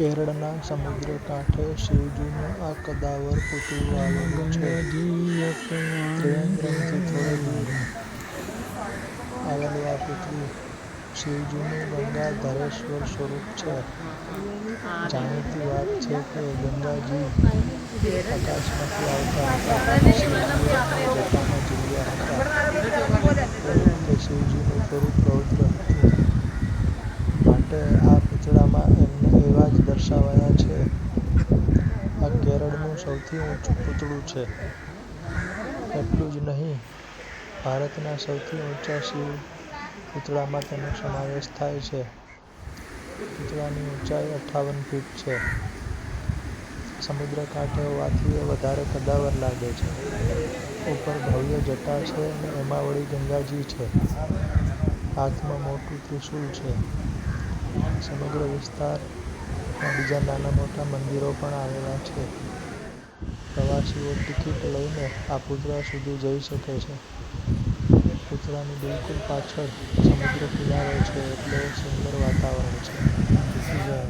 કેરળના સમુદ્ર કાંઠે શિવજીનું આ કદાવર પૂતળું આવેલું છે. ત્રિવેન્દ્રમથી થોડે દૂર આવેલું આ પૂતળું શિવજીનું ગંગાધરેશ્વર સ્વરૂપ છે. જાણીતી વાત છે કે ગંગાજી આકાશમાંથી આવતા હતા અને શિવજીએ એમને જટામાં ઝૂલ્યા હતા. એ વખતે શિવજીનું સ્વરૂપ રૌદ્ર હતું, માટે આ પૂતળામાં એમને એવા જ દર્શાવાયા છે. આ કેરળનું સૌથી ઊંચું પૂતળું છે. એટલું જ નહીં, ભારતના સૌથી ઊંચા શિવ પૂતળામાં તેનો સમાવેશ થાય છે. પૂતળાની ઊંચાઈ 58 ફીટ છે. સમુદ્રકાંઠે હોવાથી એ વધારે કદાવર લાગે છે. ઉપર ભવ્ય જટા છે અને એમાં વળી ગંગાજી છે. હાથમાં મોટું ત્રિશૂળ છે. સમગ્ર વિસ્તારમાં બીજા નાના મોટા મંદિરો પણ આવેલા છે. પ્રવાસીઓ ટિકિટ લઈને આ પૂતળા સુધી જઈ શકે છે. પૂતળાની બિલકુલ પાછળ સમુદ્ર કિનારો છે એટલે સુંદર વાતાવરણ છે. જય